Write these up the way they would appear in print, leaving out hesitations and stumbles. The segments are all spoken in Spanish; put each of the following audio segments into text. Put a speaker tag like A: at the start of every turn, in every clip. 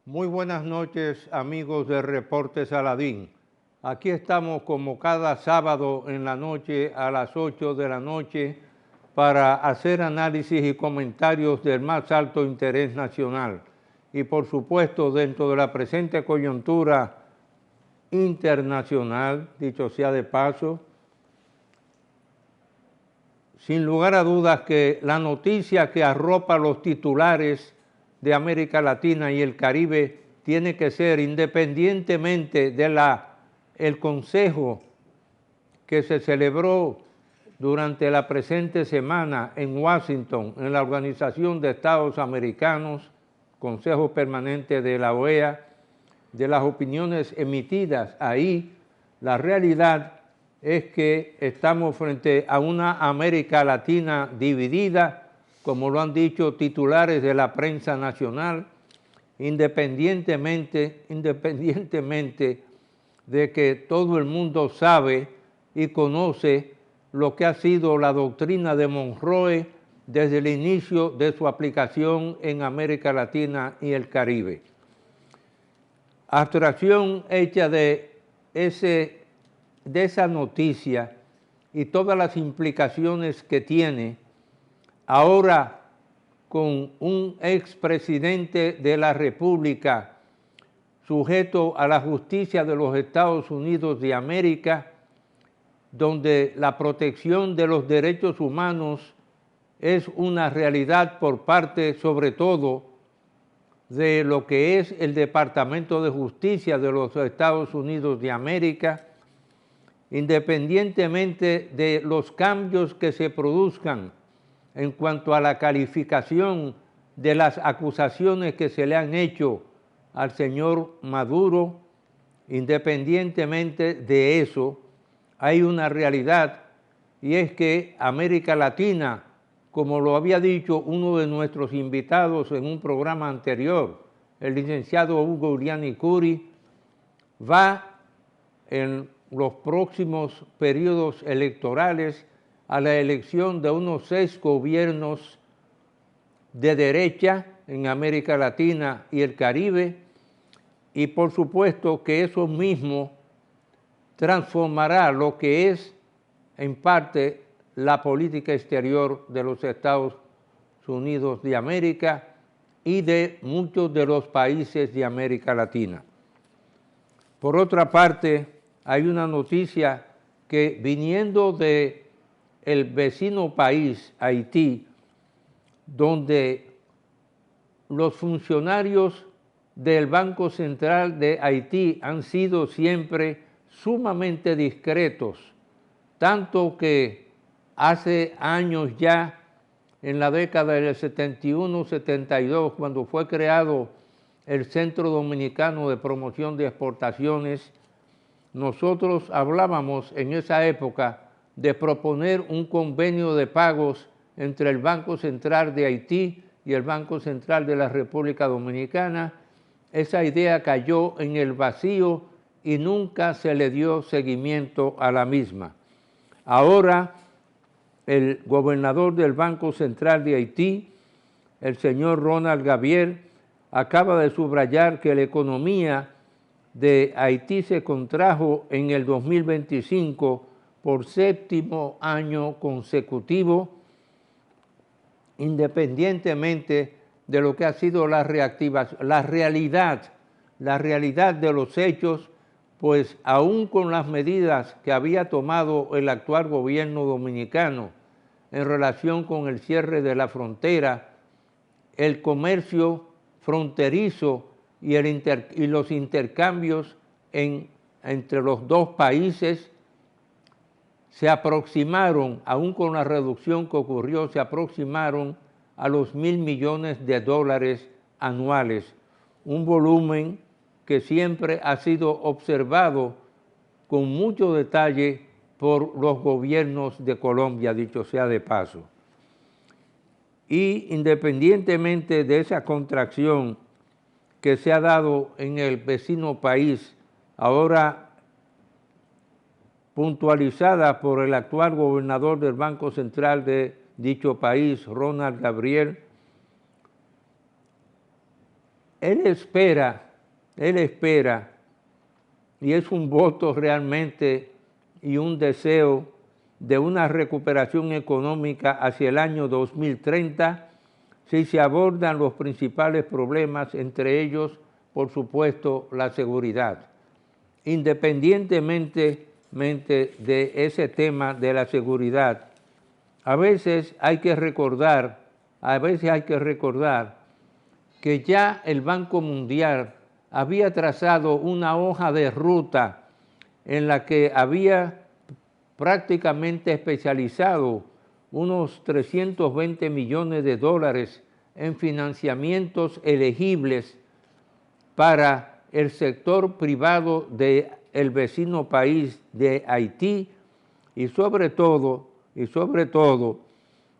A: Muy buenas noches, amigos de Reportes Aladín. Aquí estamos como cada sábado en la noche a las 8 de la noche para hacer análisis y comentarios del más alto interés nacional y por supuesto dentro de la presente coyuntura internacional, dicho sea de paso. Sin lugar a dudas que la noticia que arropa los titulares de América Latina y el Caribe tiene que ser, independientemente del consejo que se celebró durante la presente semana en Washington, en la Organización de Estados Americanos, Consejo Permanente de la OEA, de las opiniones emitidas ahí, la realidad es que estamos frente a una América Latina dividida, como lo han dicho titulares de la prensa nacional, independientemente de que todo el mundo sabe y conoce lo que ha sido la doctrina de Monroe desde el inicio de su aplicación en América Latina y el Caribe. Abstracción hecha de esa noticia y todas las implicaciones que tiene, ahora con un expresidente de la República sujeto a la justicia de los Estados Unidos de América, donde la protección de los derechos humanos es una realidad por parte, sobre todo, de lo que es el Departamento de Justicia de los Estados Unidos de América, independientemente de los cambios que se produzcan en cuanto a la calificación de las acusaciones que se le han hecho al señor Maduro, independientemente de eso, hay una realidad, y es que América Latina, como lo había dicho uno de nuestros invitados en un programa anterior, el licenciado Hugo Uriani Curi, va en los próximos periodos electorales a la elección de unos 6 gobiernos de derecha en América Latina y el Caribe, y por supuesto que eso mismo transformará lo que es en parte la política exterior de los Estados Unidos de América y de muchos de los países de América Latina. Por otra parte, hay una noticia que viniendo del vecino país, Haití, donde los funcionarios del Banco Central de Haití han sido siempre sumamente discretos, tanto que hace años ya, en la década del 71-72, cuando fue creado el Centro Dominicano de Promoción de Exportaciones, nosotros hablábamos en esa época de proponer un convenio de pagos entre el Banco Central de Haití y el Banco Central de la República Dominicana. Esa idea cayó en el vacío y nunca se le dio seguimiento a la misma. Ahora, el gobernador del Banco Central de Haití, el señor Ronald Gabriel, acaba de subrayar que la economía de Haití se contrajo en el 2025 por 7º año consecutivo, independientemente de lo que ha sido la reactivación, la realidad de los hechos, pues aún con las medidas que había tomado el actual gobierno dominicano en relación con el cierre de la frontera, el comercio fronterizo y los intercambios entre los dos países se aproximaron, aún con la reducción que ocurrió, se aproximaron a los $1.000 millones anuales, un volumen que siempre ha sido observado con mucho detalle por los gobiernos de Colombia, dicho sea de paso. Y independientemente de esa contracción que se ha dado en el vecino país, ahora puntualizada por el actual gobernador del Banco Central de dicho país, Ronald Gabriel, él espera, y es un voto realmente y un deseo de una recuperación económica hacia el año 2030 si se abordan los principales problemas, entre ellos, por supuesto, la seguridad. Independientemente de ese tema de la seguridad, a veces hay que recordar que ya el Banco Mundial había trazado una hoja de ruta en la que había prácticamente especializado unos 320 millones de dólares en financiamientos elegibles para el sector privado del vecino país de Haití y sobre todo,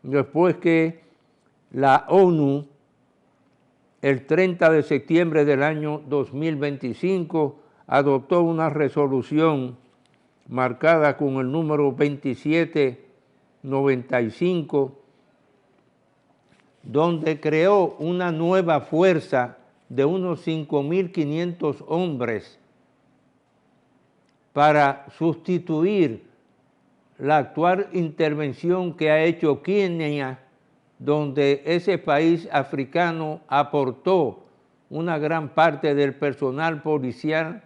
A: después que la ONU, el 30 de septiembre del año 2025, adoptó una resolución marcada con el número 2795, donde creó una nueva fuerza de unos 5.500 hombres para sustituir la actual intervención que ha hecho Kenia, donde ese país africano aportó una gran parte del personal policial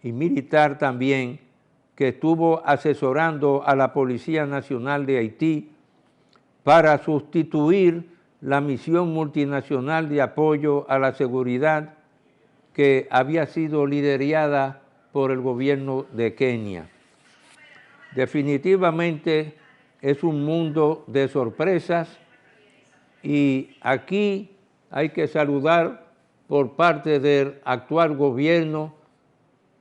A: y militar también, que estuvo asesorando a la Policía Nacional de Haití para sustituir la misión multinacional de apoyo a la seguridad que había sido liderada por el gobierno de Kenia. Definitivamente es un mundo de sorpresas y aquí hay que saludar por parte del actual gobierno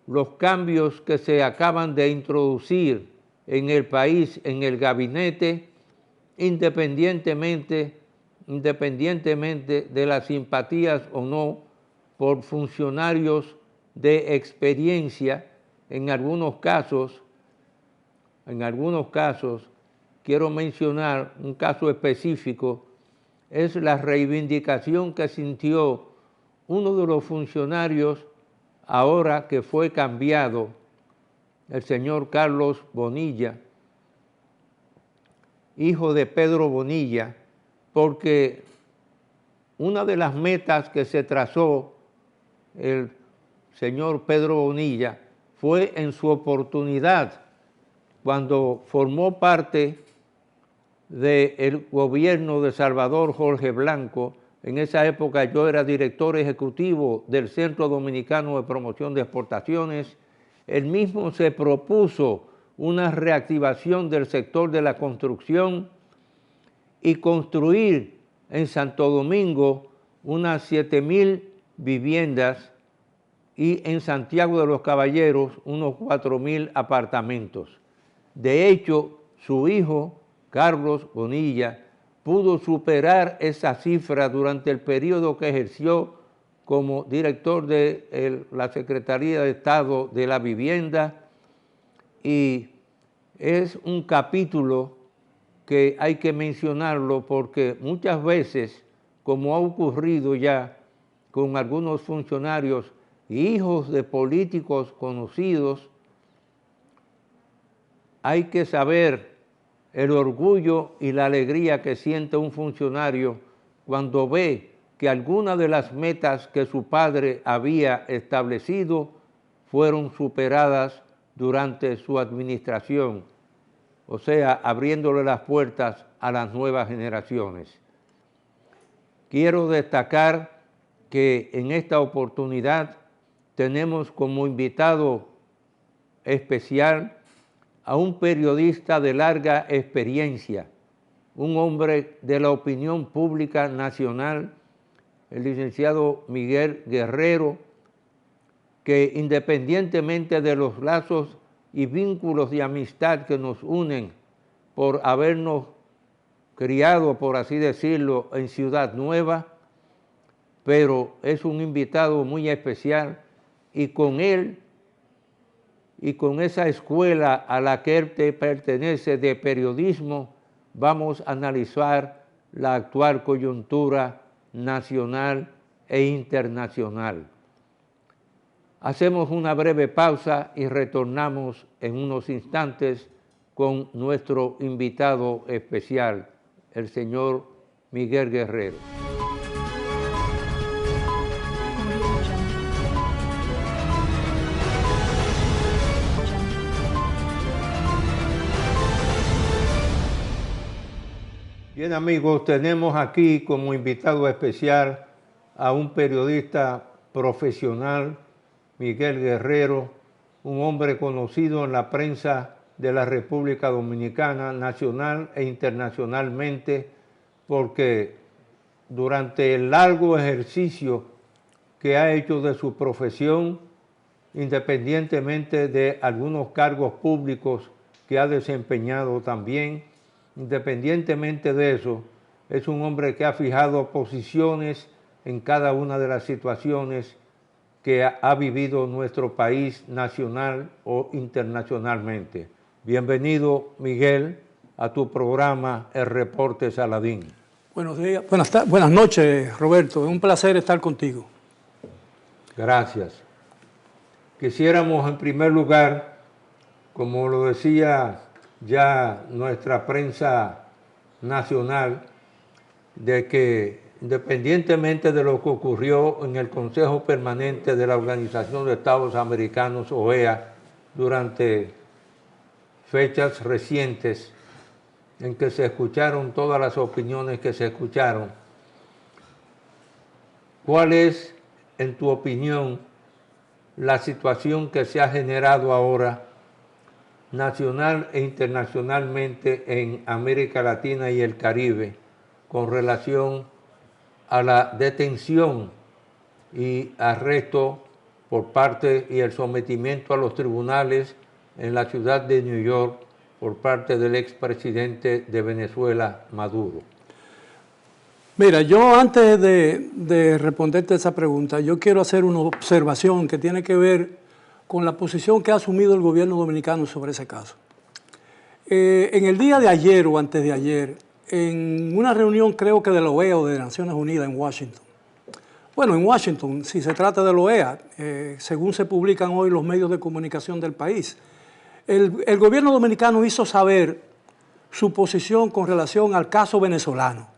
A: los cambios que se acaban de introducir en el país, en el gabinete, independientemente de las simpatías o no por funcionarios de experiencia. En algunos casos, quiero mencionar un caso específico, es la reivindicación que sintió uno de los funcionarios ahora que fue cambiado, el señor Carlos Bonilla, hijo de Pedro Bonilla, porque una de las metas que se trazó el señor Pedro Bonilla fue en su oportunidad, cuando formó parte del gobierno de Salvador Jorge Blanco. En esa época yo era director ejecutivo del Centro Dominicano de Promoción de Exportaciones. Él mismo se propuso una reactivación del sector de la construcción y construir en Santo Domingo unas 7,000 viviendas y en Santiago de los Caballeros unos 4,000 apartamentos. De hecho, su hijo, Carlos Bonilla, pudo superar esa cifra durante el periodo que ejerció como director de la Secretaría de Estado de la Vivienda, y es un capítulo que hay que mencionarlo porque muchas veces, como ha ocurrido ya con algunos funcionarios hijos de políticos conocidos, hay que saber el orgullo y la alegría que siente un funcionario cuando ve que algunas de las metas que su padre había establecido fueron superadas durante su administración, o sea, abriéndole las puertas a las nuevas generaciones. Quiero destacar que en esta oportunidad tenemos como invitado especial a un periodista de larga experiencia, un hombre de la opinión pública nacional, el licenciado Miguel Guerrero, que independientemente de los lazos y vínculos de amistad que nos unen por habernos criado, por así decirlo, en Ciudad Nueva, pero es un invitado muy especial, y con él y con esa escuela a la que él pertenece de periodismo, vamos a analizar la actual coyuntura nacional e internacional. Hacemos una breve pausa y retornamos en unos instantes con nuestro invitado especial, el señor Miguel Guerrero. Bien, amigos, tenemos aquí como invitado especial a un periodista profesional, Miguel Guerrero, un hombre conocido en la prensa de la República Dominicana, nacional e internacionalmente, porque durante el largo ejercicio que ha hecho de su profesión, independientemente de algunos cargos públicos que ha desempeñado también, independientemente de eso, es un hombre que ha fijado posiciones en cada una de las situaciones que ha vivido nuestro país nacional o internacionalmente. Bienvenido, Miguel, a tu programa El Reporte Saladín.
B: Buenos días, buenas noches, Roberto. Es un placer estar contigo.
A: Gracias. Quisiéramos, en primer lugar, como lo decía ya nuestra prensa nacional, de que independientemente de lo que ocurrió en el Consejo Permanente de la Organización de Estados Americanos, OEA, durante fechas recientes en que se escucharon todas las opiniones que se escucharon, ¿cuál es, en tu opinión, la situación que se ha generado ahora nacional e internacionalmente en América Latina y el Caribe con relación a la detención y arresto por parte y el sometimiento a los tribunales en la ciudad de New York por parte del expresidente de Venezuela, Maduro?
B: Mira, yo antes de responderte esa pregunta, yo quiero hacer una observación que tiene que ver con la posición que ha asumido el gobierno dominicano sobre ese caso. En el día de ayer o antes de ayer, en una reunión creo que de la OEA o de Naciones Unidas en Washington. Bueno, en Washington, si se trata de la OEA, según se publican hoy los medios de comunicación del país, el gobierno dominicano hizo saber su posición con relación al caso venezolano.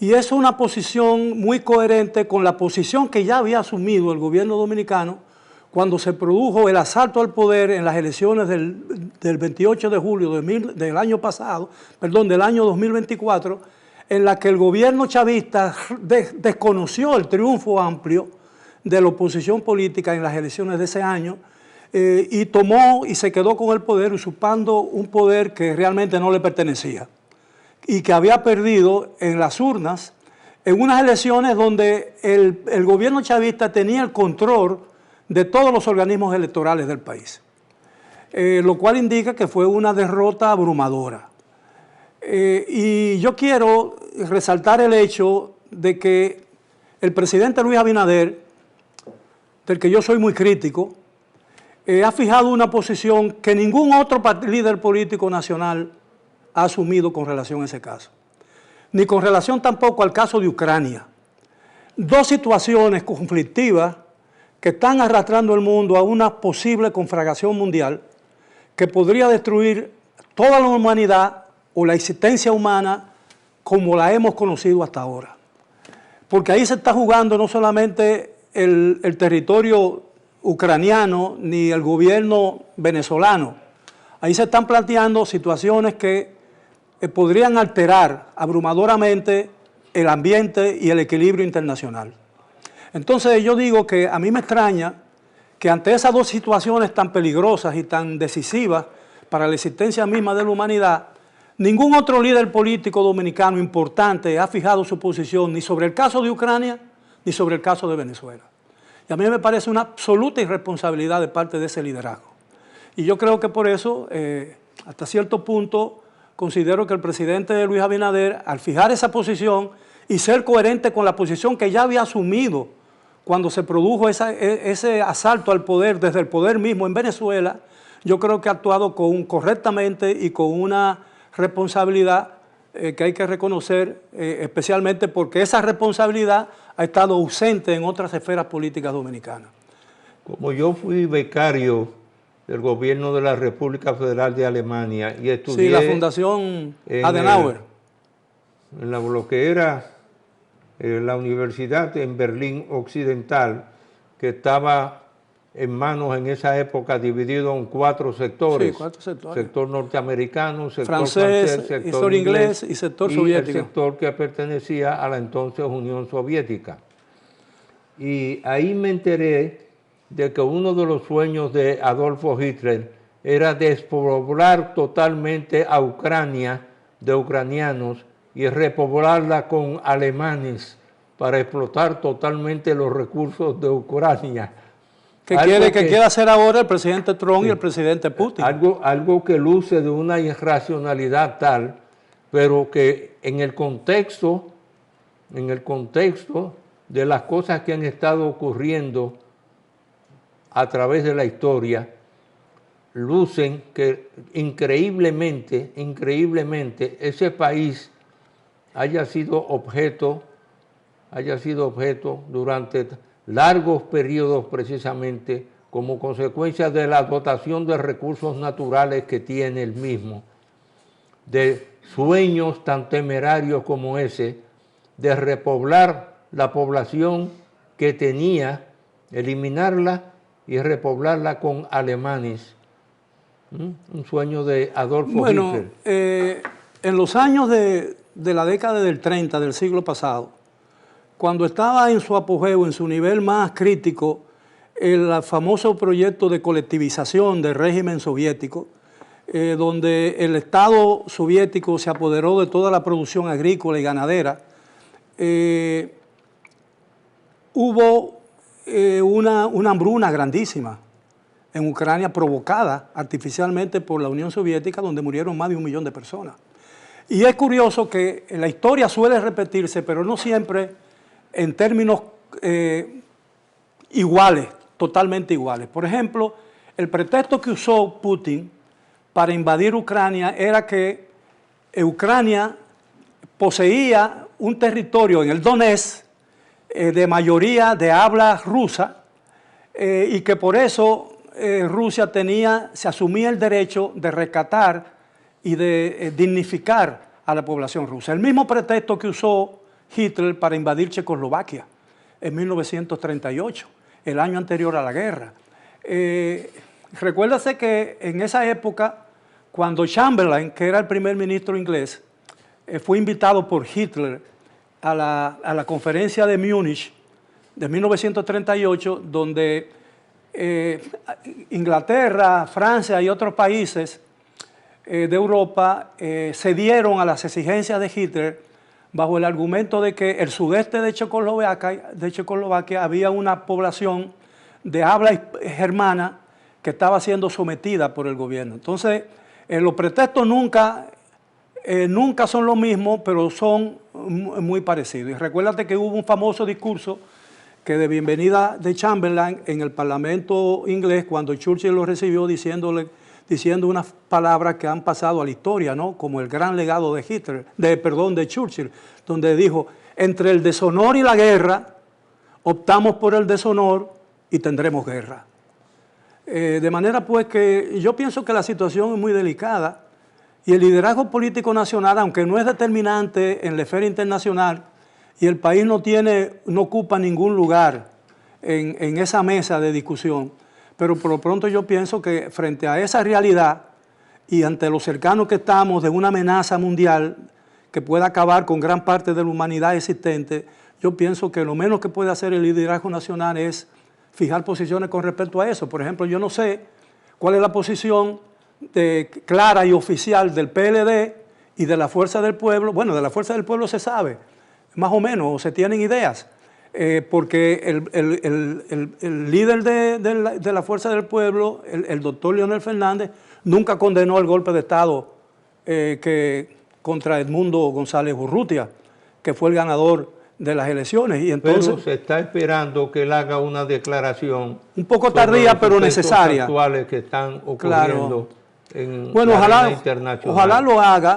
B: Y es una posición muy coherente con la posición que ya había asumido el gobierno dominicano cuando se produjo el asalto al poder en las elecciones del 28 de julio del año pasado, del año 2024, en la que el gobierno chavista desconoció el triunfo amplio de la oposición política en las elecciones de ese año y tomó y se quedó con el poder usurpando un poder que realmente no le pertenecía y que había perdido en las urnas en unas elecciones donde el gobierno chavista tenía el control de todos los organismos electorales del país, lo cual indica que fue una derrota abrumadora. Y yo quiero resaltar el hecho de que el presidente Luis Abinader, del que yo soy muy crítico, ha fijado una posición que ningún otro líder político nacional ha asumido con relación a ese caso, ni con relación tampoco al caso de Ucrania. Dos situaciones conflictivas que están arrastrando el mundo a una posible conflagración mundial que podría destruir toda la humanidad o la existencia humana como la hemos conocido hasta ahora. Porque ahí se está jugando no solamente el territorio ucraniano ni el gobierno venezolano, ahí se están planteando situaciones que podrían alterar abrumadoramente el ambiente y el equilibrio internacional. Entonces yo digo que a mí me extraña que ante esas dos situaciones tan peligrosas y tan decisivas para la existencia misma de la humanidad, ningún otro líder político dominicano importante ha fijado su posición ni sobre el caso de Ucrania ni sobre el caso de Venezuela. Y a mí me parece una absoluta irresponsabilidad de parte de ese liderazgo. Y yo creo que por eso, hasta cierto punto, considero que el presidente Luis Abinader, al fijar esa posición y ser coherente con la posición que ya había asumido cuando se produjo ese asalto al poder, desde el poder mismo en Venezuela, yo creo que ha actuado correctamente y con una responsabilidad que hay que reconocer, especialmente porque esa responsabilidad ha estado ausente en otras esferas políticas dominicanas.
A: Como yo fui becario del gobierno de la República Federal de Alemania y estudié...
B: Sí, la Fundación Adenauer.
A: En lo que era la universidad en Berlín Occidental, que estaba en manos en esa época dividido en 4 sectores.
B: Sí, 4 sectores.
A: Sector norteamericano, sector
B: francés,
A: sector
B: inglés y sector soviético.
A: El sector que pertenecía a la entonces Unión Soviética. Y ahí me enteré de que uno de los sueños de Adolfo Hitler era despoblar totalmente a Ucrania de ucranianos y repoblarla con alemanes para explotar totalmente los recursos de Ucrania.
B: ¿Qué quiere hacer ahora el presidente Trump y el presidente Putin?
A: Algo que luce de una irracionalidad tal, pero que en el contexto de las cosas que han estado ocurriendo a través de la historia, lucen que increíblemente ese país haya sido objeto durante largos periodos precisamente como consecuencia de la dotación de recursos naturales que tiene el mismo, de sueños tan temerarios como ese, de repoblar la población que tenía, eliminarla y repoblarla con alemanes. Un sueño de Adolfo Hitler.
B: En los años de la década del 30 del siglo pasado, cuando estaba en su apogeo, en su nivel más crítico, el famoso proyecto de colectivización del régimen soviético, donde el Estado soviético se apoderó de toda la producción agrícola y ganadera, hubo una hambruna grandísima en Ucrania provocada artificialmente por la Unión Soviética, donde murieron más de 1 millón de personas. Y es curioso que la historia suele repetirse, pero no siempre en términos iguales, totalmente iguales. Por ejemplo, el pretexto que usó Putin para invadir Ucrania era que Ucrania poseía un territorio en el Donetsk de mayoría de habla rusa y que por eso Rusia se asumía el derecho de rescatar y de dignificar a la población rusa. El mismo pretexto que usó Hitler para invadir Checoslovaquia en 1938, el año anterior a la guerra. Recuérdase que en esa época, cuando Chamberlain, que era el primer ministro inglés, fue invitado por Hitler a la conferencia de Múnich de 1938, donde Inglaterra, Francia y otros países de Europa cedieron a las exigencias de Hitler bajo el argumento de que el sudeste de Checoslovaquia había una población de habla germana que estaba siendo sometida por el gobierno. Entonces, los pretextos nunca son lo mismo, pero son muy parecidos. Y recuérdate que hubo un famoso discurso que de bienvenida de Chamberlain en el Parlamento inglés, cuando Churchill lo recibió diciendo unas palabras que han pasado a la historia, ¿no? Como el gran legado de Churchill, donde dijo: entre el deshonor y la guerra, optamos por el deshonor y tendremos guerra. De manera pues que yo pienso que la situación es muy delicada y el liderazgo político nacional, aunque no es determinante en la esfera internacional y el país no ocupa ningún lugar en esa mesa de discusión, pero por lo pronto yo pienso que frente a esa realidad y ante lo cercanos que estamos de una amenaza mundial que pueda acabar con gran parte de la humanidad existente, yo pienso que lo menos que puede hacer el liderazgo nacional es fijar posiciones con respecto a eso. Por ejemplo, yo no sé cuál es la posición clara y oficial del PLD y de la Fuerza del Pueblo. Bueno, de la Fuerza del Pueblo se sabe, más o menos, o se tienen ideas. Porque el líder de la Fuerza del Pueblo, el doctor Leonel Fernández, nunca condenó el golpe de Estado contra Edmundo González Urrutia, que fue el ganador de las elecciones. Y entonces,
A: pero se está esperando que él haga una declaración
B: un poco tardía, pero necesaria,
A: actuales que están ocurriendo en
B: bueno,
A: la arena internacional.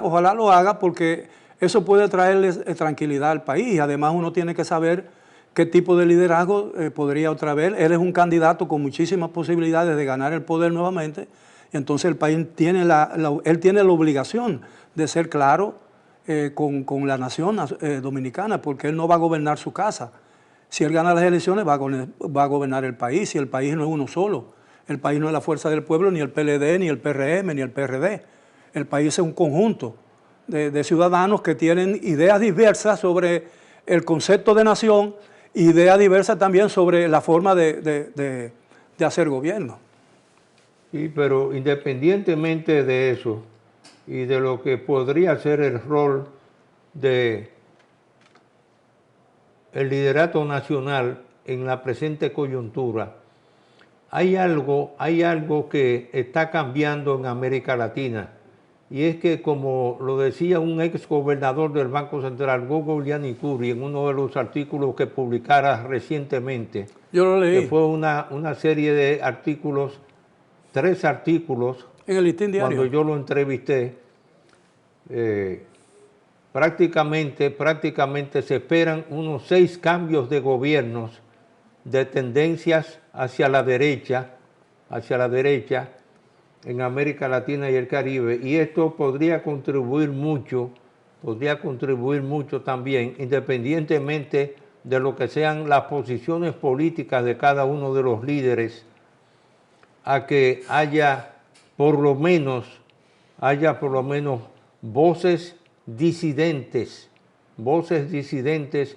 B: Ojalá lo haga, porque eso puede traerles tranquilidad al país. Además, uno tiene que saber qué tipo de liderazgo podría otra vez. Él es un candidato con muchísimas posibilidades de ganar el poder nuevamente, y entonces el país tiene él tiene la obligación de ser claro con la nación dominicana, porque él no va a gobernar su casa. Si él gana las elecciones, va a gobernar el país, y el país no es uno solo. El país no es la Fuerza del Pueblo, ni el PLD, ni el PRM, ni el PRD. El país es un conjunto de ciudadanos que tienen ideas diversas sobre el concepto de nación, ideas diversas también sobre la forma de hacer gobierno.
A: Sí, pero independientemente de eso y de lo que podría ser el rol de el liderato nacional en la presente coyuntura, hay algo que está cambiando en América Latina, y es que, como lo decía un ex gobernador del Banco Central, Gogo Giannichuri, en uno de los artículos que publicara recientemente,
B: yo lo leí,
A: que fue una serie de artículos, 3 artículos,
B: en el Listín Diario,
A: cuando yo lo entrevisté, prácticamente se esperan unos 6 cambios de gobiernos de tendencias hacia la derecha en América Latina y el Caribe, y esto podría contribuir mucho también, independientemente de lo que sean las posiciones políticas de cada uno de los líderes, a que haya por lo menos voces disidentes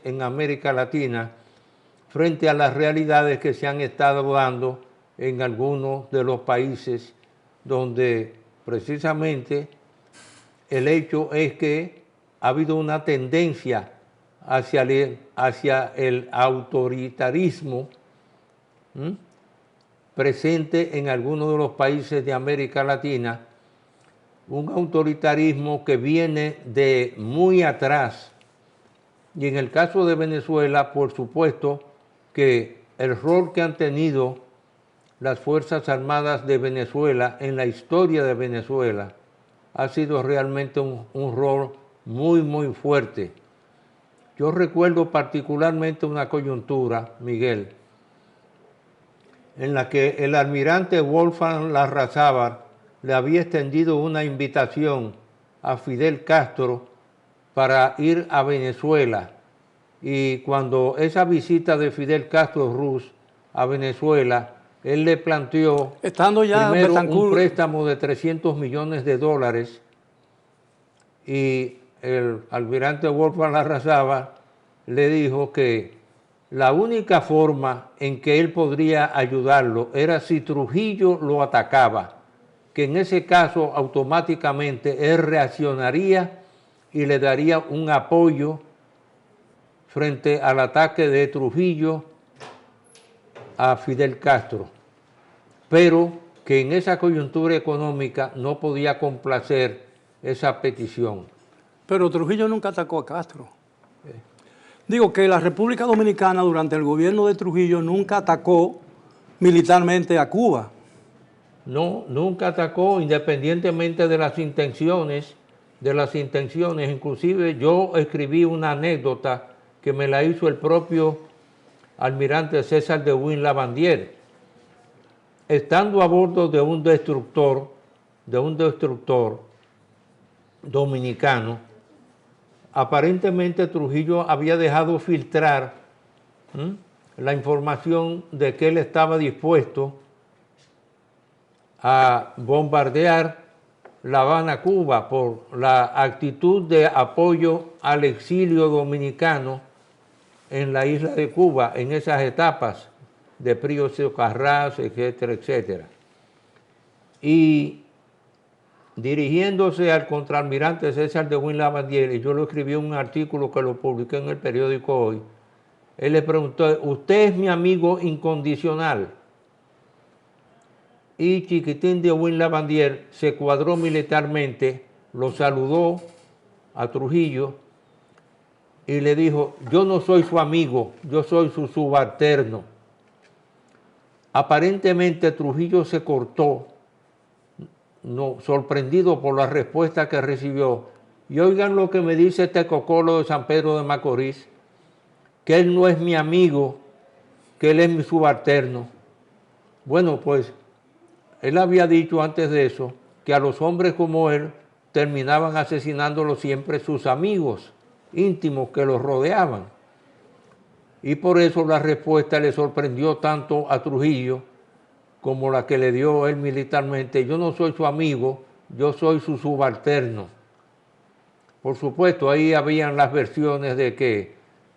A: en América Latina frente a las realidades que se han estado dando en algunos de los países donde precisamente el hecho es que ha habido una tendencia hacia el autoritarismo presente en algunos de los países de América Latina, un autoritarismo que viene de muy atrás. Y en el caso de Venezuela, por supuesto que el rol que han tenido las Fuerzas Armadas de Venezuela en la historia de Venezuela ha sido realmente un rol muy, muy fuerte. Yo recuerdo particularmente una coyuntura, Miguel, en la que el almirante Wolfgang Larrazábal le había extendido una invitación a Fidel Castro para ir a Venezuela, y cuando esa visita de Fidel Castro Ruz a Venezuela, él le planteó primero un préstamo de $300 millones, y el almirante Wolfgang Larrazábal le dijo que la única forma en que él podría ayudarlo era si Trujillo lo atacaba, que en ese caso automáticamente él reaccionaría y le daría un apoyo frente al ataque de Trujillo a Fidel Castro, pero que en esa coyuntura económica no podía complacer esa petición.
B: Pero Trujillo nunca atacó a Castro. Digo que la República Dominicana durante el gobierno de Trujillo nunca atacó militarmente a Cuba.
A: No, nunca atacó, independientemente de las intenciones. Inclusive yo escribí una anécdota que me la hizo el propio almirante César de Win Lavandier. Estando a bordo de un destructor dominicano, aparentemente Trujillo había dejado filtrar la información de que él estaba dispuesto a bombardear La Habana, Cuba, por la actitud de apoyo al exilio dominicano en la isla de Cuba, en esas etapas de Prío Carras, etcétera, etcétera. Y dirigiéndose al contraalmirante César de Win Lavandier, y yo lo escribí en un artículo que lo publiqué en el periódico Hoy, él le preguntó: ¿usted es mi amigo incondicional? Y Chiquitín de Win Lavandier se cuadró militarmente, lo saludó a Trujillo y le dijo: yo no soy su amigo, yo soy su subalterno. Aparentemente Trujillo se cortó, sorprendido por la respuesta que recibió, Y oigan lo que me dice este cocolo de San Pedro de Macorís, que él no es mi amigo, que él es mi subalterno. Bueno, pues él había dicho antes de eso que a los hombres como él terminaban asesinándolo siempre sus amigos íntimos que los rodeaban. Y por eso la respuesta le sorprendió tanto a Trujillo como la que le dio él militarmente. Yo no soy su amigo, yo soy su subalterno. Por supuesto, ahí habían las versiones de que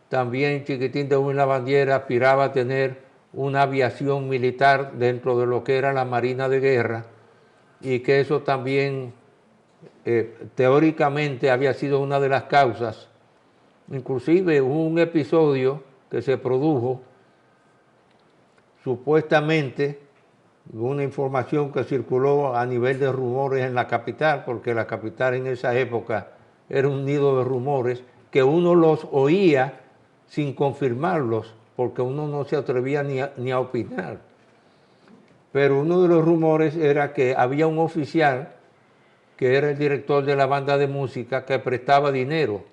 A: también Chiquitín de Huila Bandiera aspiraba a tener una aviación militar dentro de lo que era la Marina de Guerra y que eso también teóricamente había sido una de las causas. Inclusive hubo un episodio que se produjo supuestamente, una información que circuló a nivel de rumores en la capital, porque la capital en esa época era un nido de rumores, que uno los oía sin confirmarlos, porque uno no se atrevía ni a opinar. Pero uno de los rumores era que había un oficial, que era el director de la banda de música, que prestaba dinero,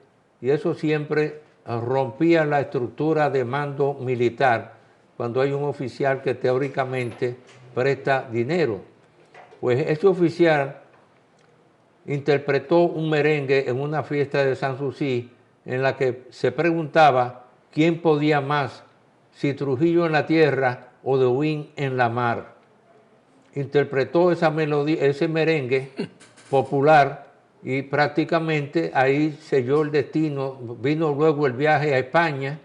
A: y eso siempre rompía la estructura de mando militar, cuando hay un oficial que teóricamente presta dinero. Pues ese oficial interpretó un merengue en una fiesta de Sanssouci en la que se preguntaba quién podía más, si Trujillo en la tierra o De Witt en la mar. Interpretó esa melodía, ese merengue popular, y prácticamente ahí selló el destino. Vino luego el viaje a España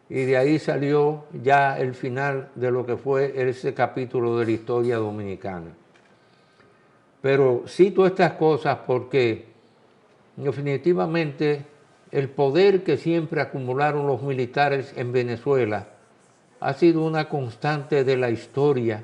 A: y de ahí salió ya el final de lo que fue ese capítulo de la historia dominicana. Pero cito estas cosas porque definitivamente el poder que siempre acumularon los militares en Venezuela ha sido una constante de la historia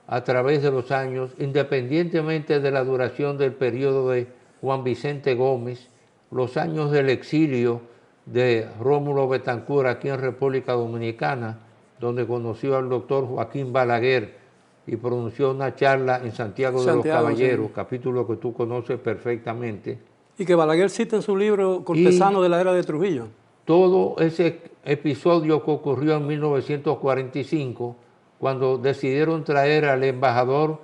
A: a través de los años, independientemente de la duración del periodo de Juan Vicente Gómez, los años del exilio de Rómulo Betancourt aquí en República Dominicana, donde conoció al doctor Joaquín Balaguer y pronunció una charla en Santiago de los Caballeros, sí, capítulo que tú conoces perfectamente.
B: Y que Balaguer cita en su libro Cortesano de la Era de Trujillo.
A: Todo ese episodio que ocurrió en 1945, cuando decidieron traer al embajador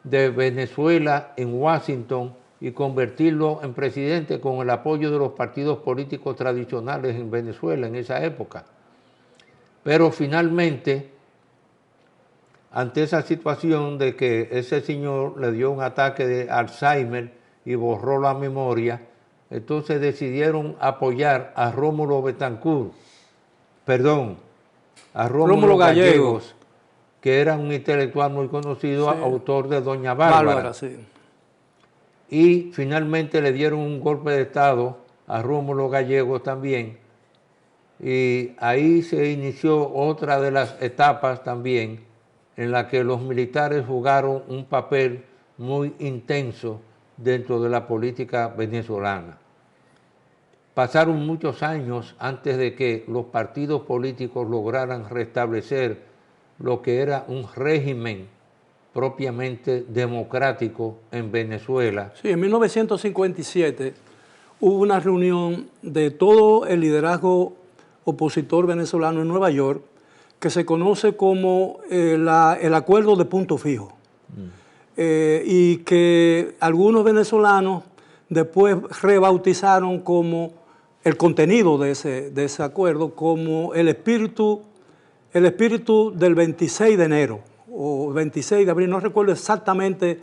A: de Venezuela en Washington y convertirlo en presidente con el apoyo de los partidos políticos tradicionales en Venezuela en esa época. Pero finalmente, ante esa situación de que ese señor le dio un ataque de Alzheimer y borró la memoria, entonces decidieron apoyar a Rómulo Betancourt, a Rómulo Gallegos, que era un intelectual muy conocido, sí, autor de Doña Bárbara. Sí. Y finalmente le dieron un golpe de Estado a Rómulo Gallegos también, y ahí se inició otra de las etapas también en la que los militares jugaron un papel muy intenso dentro de la política venezolana. Pasaron muchos años antes de que los partidos políticos lograran restablecer lo que era un régimen propiamente democrático en Venezuela.
B: Sí, en 1957 hubo una reunión de todo el liderazgo opositor venezolano en Nueva York, que se conoce como el Acuerdo de Punto Fijo, y que algunos venezolanos después rebautizaron como el contenido de ese acuerdo como el espíritu del 26 de enero o 26 de abril, no recuerdo exactamente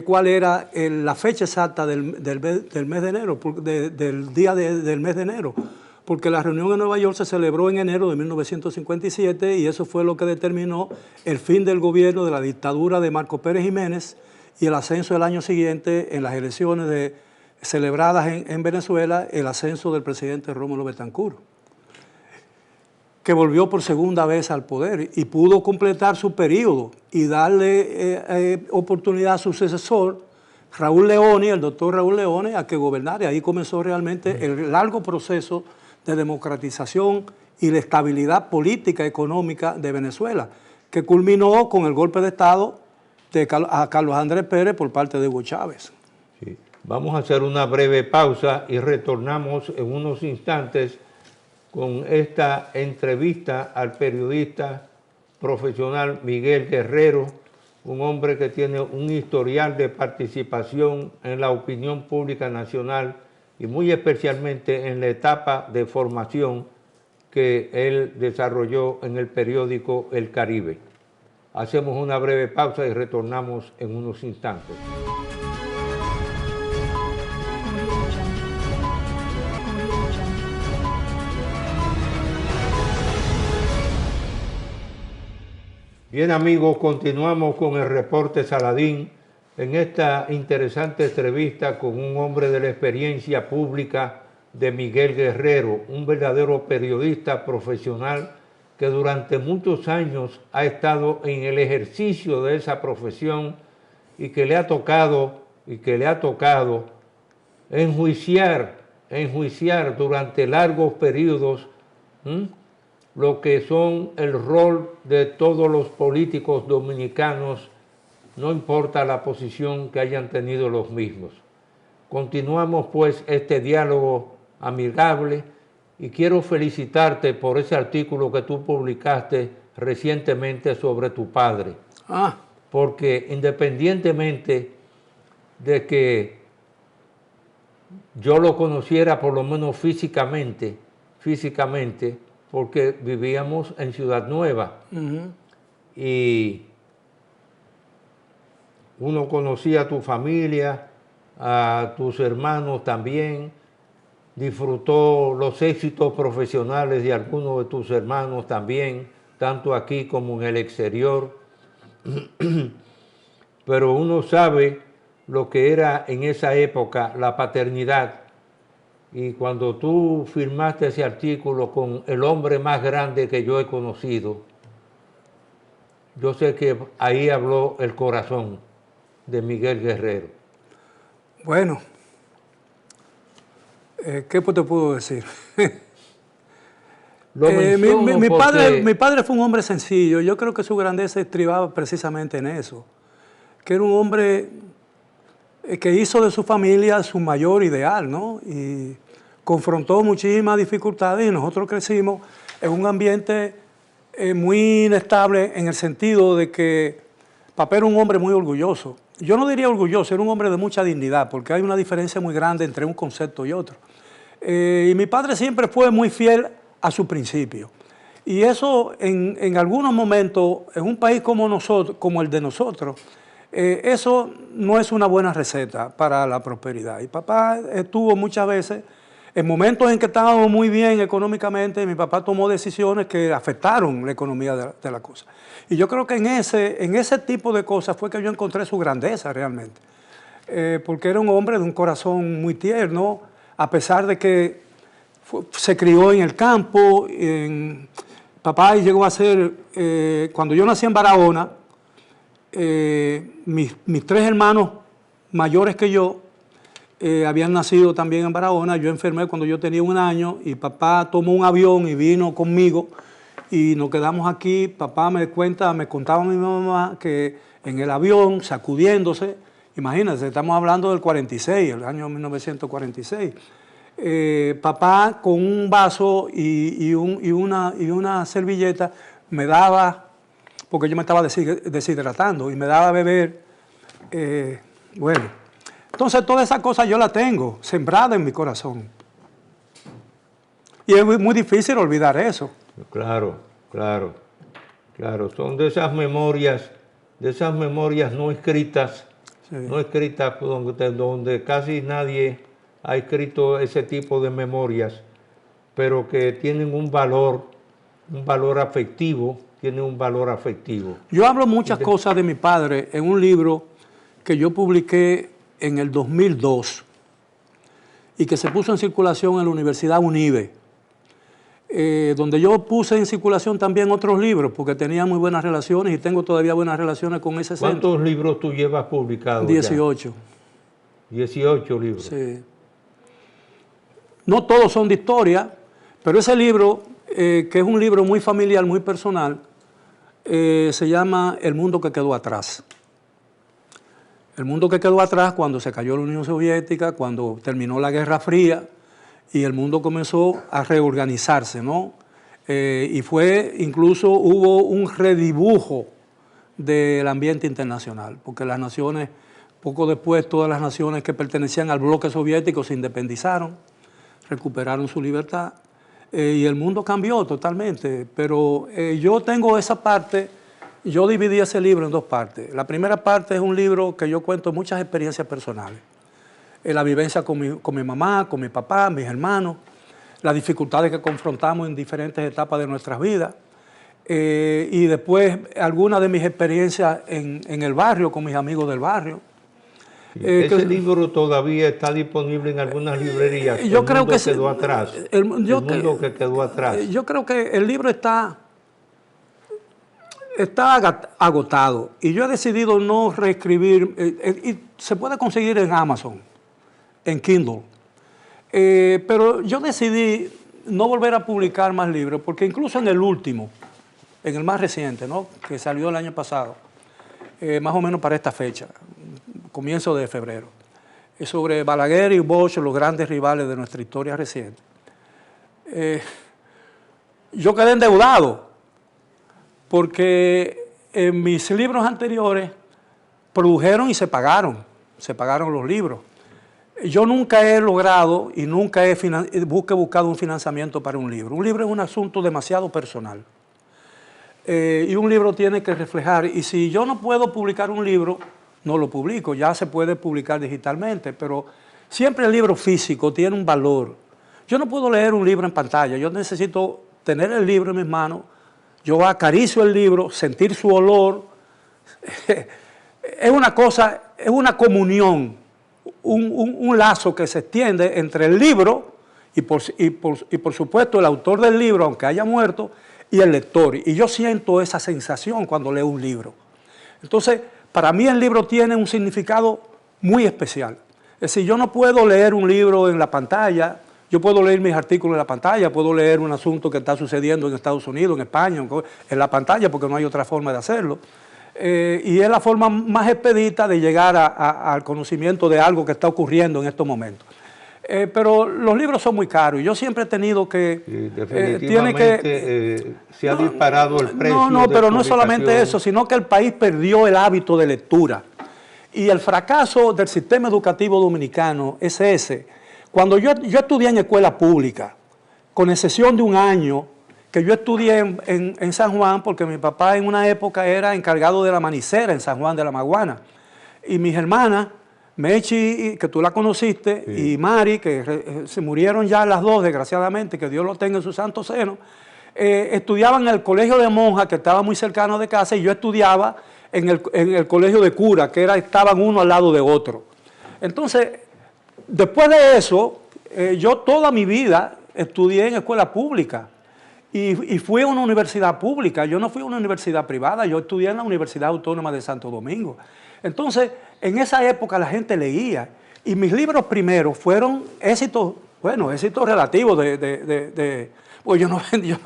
B: cuál era la fecha exacta del mes de enero, del día del mes de enero, porque la reunión en Nueva York se celebró en enero de 1957 y eso fue lo que determinó el fin del gobierno de la dictadura de Marcos Pérez Jiménez y el ascenso del año siguiente en las elecciones celebradas en Venezuela, el ascenso del presidente Rómulo Betancourt, que volvió por segunda vez al poder y pudo completar su periodo y darle oportunidad a su sucesor, Raúl Leoni, el doctor Raúl Leoni, a que gobernara. Ahí comenzó realmente el largo proceso de democratización y de estabilidad política y económica de Venezuela, que culminó con el golpe de Estado a Carlos Andrés Pérez por parte de Hugo Chávez.
A: Sí. Vamos a hacer una breve pausa y retornamos en unos instantes con esta entrevista al periodista profesional Miguel Guerrero, un hombre que tiene un historial de participación en la opinión pública nacional y muy especialmente en la etapa de formación que él desarrolló en el periódico El Caribe. Hacemos una breve pausa y retornamos en unos instantes. Bien amigos, continuamos con el reporte Saladín en esta interesante entrevista con un hombre de la experiencia pública de Miguel Guerrero, un verdadero periodista profesional que durante muchos años ha estado en el ejercicio de esa profesión y que le ha tocado enjuiciar durante largos periodos lo que son el rol de todos los políticos dominicanos, no importa la posición que hayan tenido los mismos. Continuamos pues este diálogo amigable y quiero felicitarte por ese artículo que tú publicaste recientemente sobre tu padre. Porque independientemente de que yo lo conociera por lo menos físicamente, porque vivíamos en Ciudad Nueva y uno conocía a tu familia, a tus hermanos también, disfrutó los éxitos profesionales de algunos de tus hermanos también, tanto aquí como en el exterior, pero uno sabe lo que era en esa época la paternidad. Y cuando tú firmaste ese artículo con el hombre más grande que yo he conocido, yo sé que ahí habló el corazón de Miguel Guerrero.
B: Bueno, ¿qué te puedo decir? Mi padre fue un hombre sencillo. Yo creo que su grandeza estribaba precisamente en eso. Que era un hombre que hizo de su familia su mayor ideal, ¿no? Y confrontó muchísimas dificultades y nosotros crecimos en un ambiente muy inestable en el sentido de que papá era un hombre muy orgulloso. Yo no diría orgulloso, era un hombre de mucha dignidad, porque hay una diferencia muy grande entre un concepto y otro. Y mi padre siempre fue muy fiel a su principio. Y eso en algunos momentos, en un país como el de nosotros, eso no es una buena receta para la prosperidad. Y papá estuvo muchas veces, en momentos en que estábamos muy bien económicamente, mi papá tomó decisiones que afectaron la economía de la cosa. Y yo creo que en ese tipo de cosas fue que yo encontré su grandeza realmente. Porque era un hombre de un corazón muy tierno, a pesar de que se crió en el campo. Papá llegó a ser, cuando yo nací en Barahona, mis tres hermanos mayores que yo habían nacido también en Barahona. Yo enfermé cuando yo tenía 1 año y papá tomó un avión y vino conmigo y nos quedamos aquí. Papá me contaba a mi mamá que en el avión, sacudiéndose, imagínense, estamos hablando del 46, el año 1946, papá con un vaso y una servilleta me daba, porque yo me estaba deshidratando, y me daba a beber. Bueno, entonces todas esas cosas yo las tengo sembradas en mi corazón. Y es muy difícil olvidar eso.
A: Claro. Son de esas memorias no escritas, sí, no escritas, donde casi nadie ha escrito ese tipo de memorias, pero que tienen un valor afectivo. Yo
B: hablo muchas cosas de mi padre en un libro que yo publiqué en el 2002 y que se puso en circulación en la Universidad UNIBE, donde yo puse en circulación también otros libros porque tenía muy buenas relaciones y tengo todavía buenas relaciones con ese centro.
A: ¿Cuántos libros tú llevas publicados?
B: 18.
A: Ya? 18 libros.
B: Sí. No todos son de historia, pero ese libro, que es un libro muy familiar, muy personal, se llama El mundo que quedó atrás. El mundo que quedó atrás cuando se cayó la Unión Soviética, cuando terminó la Guerra Fría y el mundo comenzó a reorganizarse, ¿no? Y incluso hubo un redibujo del ambiente internacional, porque las naciones, poco después, todas las naciones que pertenecían al bloque soviético se independizaron, recuperaron su libertad, y el mundo cambió totalmente. Pero yo tengo esa parte, yo dividí ese libro en dos partes. La primera parte es un libro que yo cuento muchas experiencias personales, la vivencia con mi mamá, con mi papá, mis hermanos, las dificultades que confrontamos en diferentes etapas de nuestras vidas, y después algunas de mis experiencias en el barrio, con mis amigos del barrio.
A: Ese libro todavía está disponible en algunas librerías.
B: Yo creo que
A: quedó atrás. El mundo que quedó atrás.
B: Yo creo que el libro está agotado, y yo he decidido no reescribir, y se puede conseguir en Amazon, en Kindle. Pero yo decidí no volver a publicar más libros, porque incluso en el último, en el más reciente, ¿no?, que salió el año pasado, más o menos para esta fecha, comienzo de febrero, sobre Balaguer y Bosch, los grandes rivales de nuestra historia reciente. Yo quedé endeudado, porque en mis libros anteriores produjeron y se pagaron los libros. Yo nunca he logrado y nunca he buscado un financiamiento para un libro. Un libro es un asunto demasiado personal. Y un libro tiene que reflejar, y si yo no puedo publicar un libro, no lo publico. Ya se puede publicar digitalmente, pero siempre el libro físico tiene un valor. Yo no puedo leer un libro en pantalla, yo necesito tener el libro en mis manos, yo acaricio el libro, sentir su olor. Es una cosa, es una comunión, un lazo que se extiende entre el libro y por supuesto el autor del libro, aunque haya muerto, y el lector. Y yo siento esa sensación cuando leo un libro. Entonces, para mí el libro tiene un significado muy especial. Es decir, yo no puedo leer un libro en la pantalla, yo puedo leer mis artículos en la pantalla, puedo leer un asunto que está sucediendo en Estados Unidos, en España, en la pantalla, porque no hay otra forma de hacerlo. Y es la forma más expedita de llegar al conocimiento de algo que está ocurriendo en estos momentos. Pero los libros son muy caros y yo siempre he tenido que...
A: definitivamente se ha disparado el precio.
B: No, pero no es solamente eso, sino que el país perdió el hábito de lectura. Y el fracaso del sistema educativo dominicano es ese. Cuando yo estudié en escuela pública, con excepción de un año, que yo estudié en San Juan, porque mi papá en una época era encargado de la manicera en San Juan de la Maguana. Y mis hermanas, Mechi, que tú la conociste, sí, y Mari, que se murieron ya las dos, desgraciadamente, que Dios lo tenga en su santo seno, estudiaban en el colegio de monjas, que estaba muy cercano de casa, y yo estudiaba en el colegio de cura, que estaban uno al lado de otro. Entonces, después de eso, yo toda mi vida estudié en escuela pública. Y fui a una universidad pública, yo no fui a una universidad privada, yo estudié en la Universidad Autónoma de Santo Domingo. Entonces, en esa época la gente leía, y mis libros primeros fueron éxitos, bueno, éxitos relativos pues yo no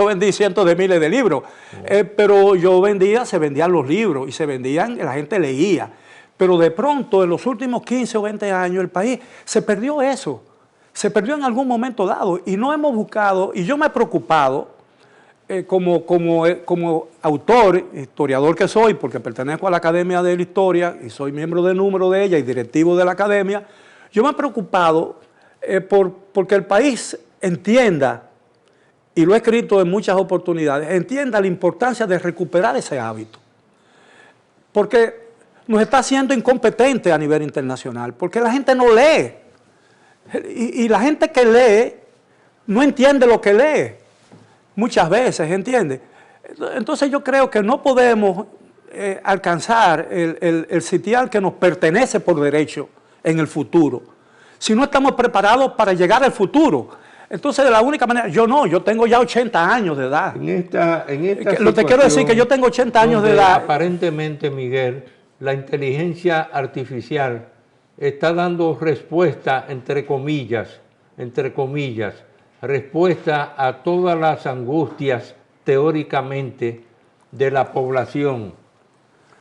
B: vendí cientos de miles de libros, pero se vendían los libros, y la gente leía. Pero de pronto, en los últimos 15 o 20 años, el país se perdió eso, se perdió en algún momento dado, y no hemos buscado, y yo me he preocupado, como autor, historiador que soy, porque pertenezco a la Academia de la Historia y soy miembro de número de ella y directivo de la Academia, yo me he preocupado porque el país entienda, y lo he escrito en muchas oportunidades, entienda la importancia de recuperar ese hábito. Porque nos está haciendo incompetentes a nivel internacional, porque la gente no lee. Y la gente que lee no entiende lo que lee. Muchas veces, ¿entiende? Entonces yo creo que no podemos alcanzar el sitial que nos pertenece por derecho en el futuro, si no estamos preparados para llegar al futuro. Entonces, de la única manera, yo tengo ya 80 años de edad. Lo que quiero decir que yo tengo 80 años de edad.
A: Aparentemente, Miguel, la inteligencia artificial está dando respuesta, entre comillas, respuesta a todas las angustias teóricamente de la población,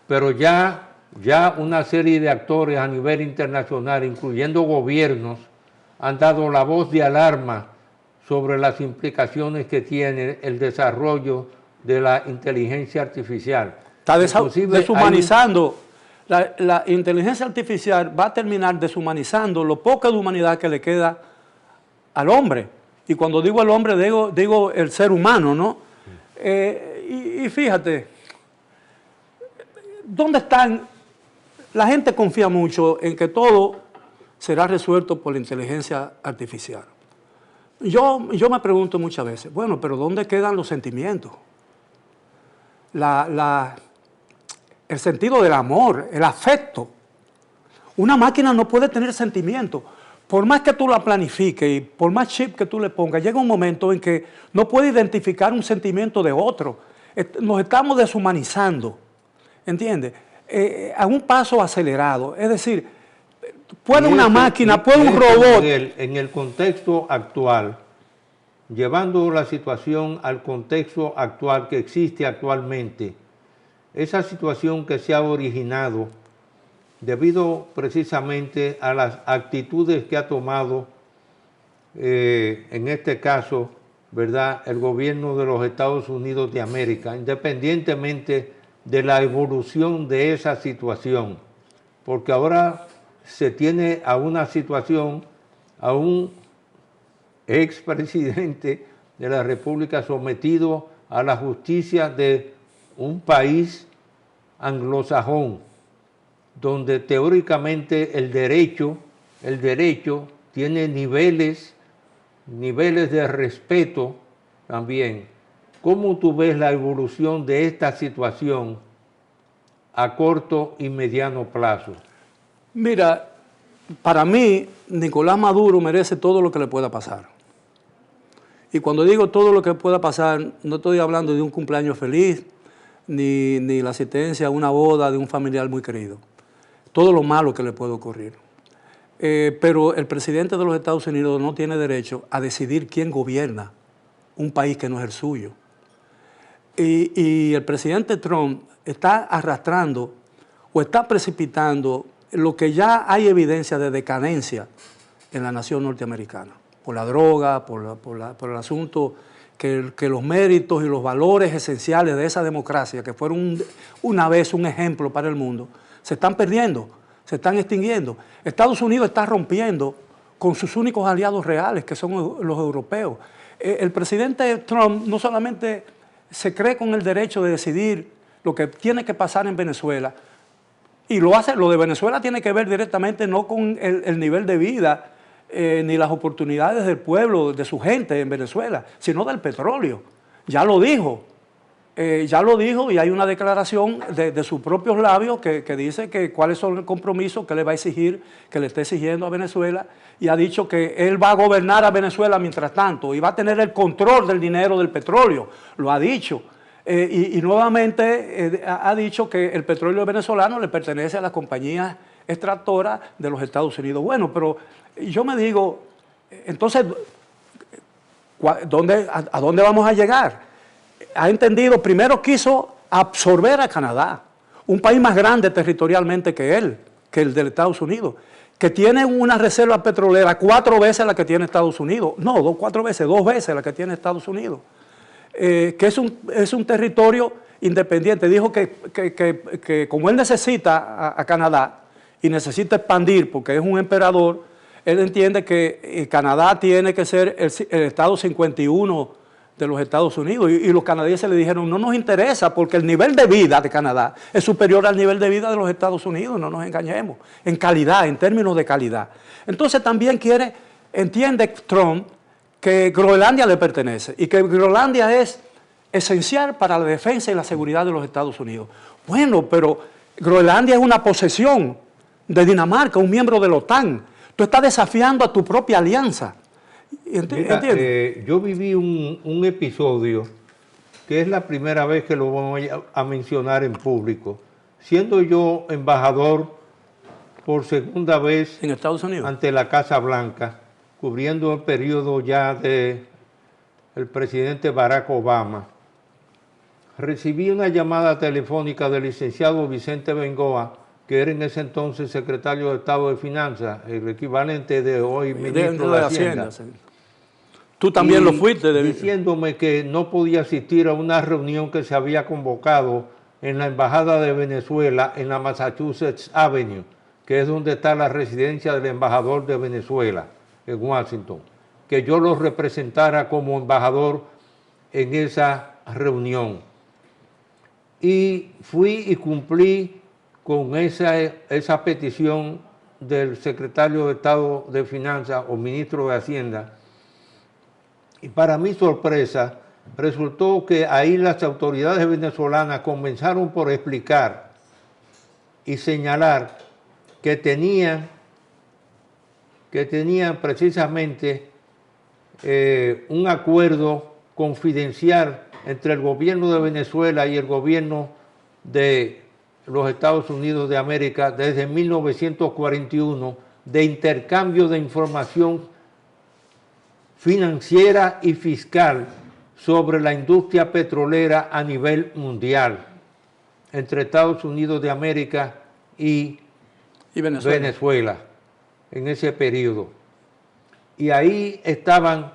A: pero ya ya una serie de actores a nivel internacional, incluyendo gobiernos, han dado la voz de alarma sobre las implicaciones que tiene el desarrollo de la inteligencia artificial.
B: Está deshumanizando. La inteligencia artificial va a terminar deshumanizando lo poco de humanidad que le queda al hombre. Y cuando digo al hombre, digo el ser humano, ¿no? Y fíjate, ¿dónde están? La gente confía mucho en que todo será resuelto por la inteligencia artificial. Yo me pregunto muchas veces, bueno, pero ¿dónde quedan los sentimientos? El sentido del amor, el afecto. Una máquina no puede tener sentimientos. Por más que tú la planifiques y por más chip que tú le pongas, llega un momento en que no puede identificar un sentimiento de otro. Nos estamos deshumanizando, ¿entiendes? A un paso acelerado. Es decir, puede una máquina, puede un robot.
A: En el contexto actual, llevando la situación al contexto actual que existe actualmente, esa situación que se ha originado debido precisamente a las actitudes que ha tomado, en este caso, ¿verdad?, el gobierno de los Estados Unidos de América, independientemente de la evolución de esa situación, porque ahora se tiene a una situación, a un expresidente de la República sometido a la justicia de un país anglosajón, donde teóricamente el derecho tiene niveles de respeto también. ¿Cómo tú ves la evolución de esta situación a corto y mediano plazo?
B: Mira, para mí, Nicolás Maduro merece todo lo que le pueda pasar. Y cuando digo todo lo que pueda pasar, no estoy hablando de un cumpleaños feliz, ni la asistencia a una boda de un familiar muy querido. Todo lo malo que le puede ocurrir. Pero el presidente de los Estados Unidos no tiene derecho a decidir quién gobierna un país que no es el suyo. Y el presidente Trump está arrastrando o está precipitando lo que ya hay evidencia de decadencia en la nación norteamericana, por la droga, por el asunto que los méritos y los valores esenciales de esa democracia, que fueron una vez un ejemplo para el mundo, se están perdiendo, se están extinguiendo. Estados Unidos está rompiendo con sus únicos aliados reales, que son los europeos. El presidente Trump no solamente se cree con el derecho de decidir lo que tiene que pasar en Venezuela, y lo de Venezuela tiene que ver directamente no con el nivel de vida ni las oportunidades del pueblo, de su gente en Venezuela, sino del petróleo. Ya lo dijo y hay una declaración de sus propios labios que dice que cuáles son los compromisos que le va a exigir, que le está exigiendo a Venezuela, y ha dicho que él va a gobernar a Venezuela mientras tanto y va a tener el control del dinero del petróleo, lo ha dicho. Y nuevamente ha dicho que el petróleo venezolano le pertenece a las compañías extractoras de los Estados Unidos. Bueno, pero yo me digo, entonces, ¿a dónde vamos a llegar? Ha entendido, primero quiso absorber a Canadá, un país más grande territorialmente que él, que el de Estados Unidos, que tiene una reserva petrolera 4 veces la que tiene Estados Unidos. No, 2 veces la que tiene Estados Unidos. Que es un territorio independiente. Dijo que como él necesita a Canadá y necesita expandir porque es un emperador, él entiende que Canadá tiene que ser el estado 51 de los Estados Unidos. Y los canadienses le dijeron, no nos interesa porque el nivel de vida de Canadá es superior al nivel de vida de los Estados Unidos, no nos engañemos, en calidad, en términos de calidad. Entonces también entiende Trump que Groenlandia le pertenece y que Groenlandia es esencial para la defensa y la seguridad de los Estados Unidos. Bueno, pero Groenlandia es una posesión de Dinamarca, un miembro de la OTAN. Tú estás desafiando a tu propia alianza.
A: ¿Entiendes? Yo viví un episodio que es la primera vez que lo voy a mencionar en público. Siendo yo embajador por segunda vez
B: en Estados Unidos
A: ante la Casa Blanca, cubriendo el periodo ya del presidente Barack Obama, recibí una llamada telefónica del licenciado Vicente Bengoa que era en ese entonces secretario de Estado de Finanzas, el equivalente de hoy ministro de Hacienda.
B: Sí. Tú también lo fuiste.
A: Diciéndome que no podía asistir a una reunión que se había convocado en la Embajada de Venezuela en la Massachusetts Avenue, que es donde está la residencia del embajador de Venezuela en Washington, que yo lo representara como embajador en esa reunión. Y fui y cumplí con esa petición del secretario de Estado de Finanzas o ministro de Hacienda. Y para mi sorpresa, resultó que ahí las autoridades venezolanas comenzaron por explicar y señalar que tenían precisamente un acuerdo confidencial entre el gobierno de Venezuela y el gobierno de los Estados Unidos de América desde 1941 de intercambio de información financiera y fiscal sobre la industria petrolera a nivel mundial entre Estados Unidos de América y Venezuela en ese periodo. Y ahí estaban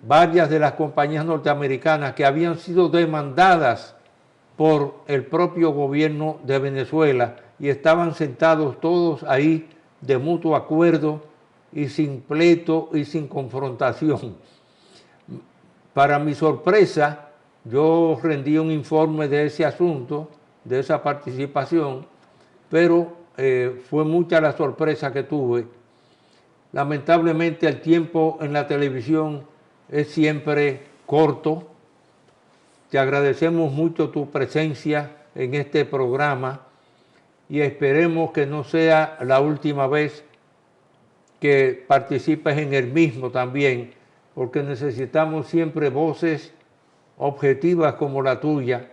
A: varias de las compañías norteamericanas que habían sido demandadas por el propio gobierno de Venezuela y estaban sentados todos ahí de mutuo acuerdo y sin pleito y sin confrontación. Para mi sorpresa, yo rendí un informe de ese asunto, de esa participación, pero fue mucha la sorpresa que tuve. Lamentablemente el tiempo en la televisión es siempre corto. Te agradecemos mucho tu presencia en este programa y esperemos que no sea la última vez que participes en el mismo también, porque necesitamos siempre voces objetivas como la tuya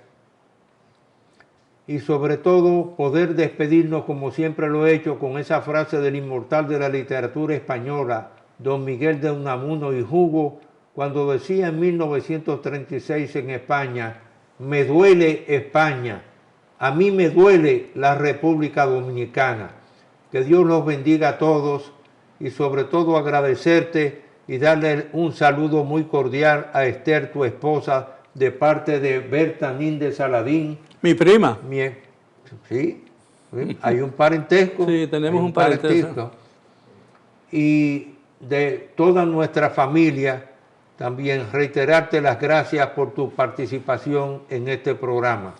A: y sobre todo poder despedirnos como siempre lo he hecho con esa frase del inmortal de la literatura española, don Miguel de Unamuno y Hugo, cuando decía en 1936 en España: me duele España, a mí me duele la República Dominicana. Que Dios los bendiga a todos y sobre todo agradecerte y darle un saludo muy cordial a Esther, tu esposa, de parte de Berta Níndez Saladín.
B: Mi prima.
A: Sí, hay un parentesco.
B: Sí, tenemos un parentesco.
A: Y de toda nuestra familia, también reiterarte las gracias por tu participación en este programa.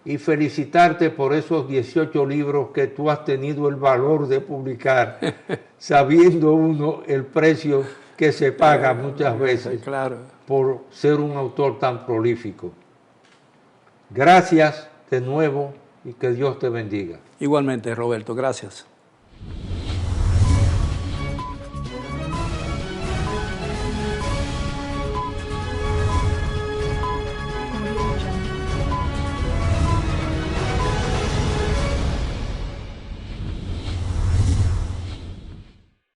A: Y felicitarte por esos 18 libros que tú has tenido el valor de publicar, sabiendo uno el precio que se paga muchas veces por ser un autor tan prolífico. Gracias de nuevo y que Dios te bendiga.
B: Igualmente, Roberto, gracias.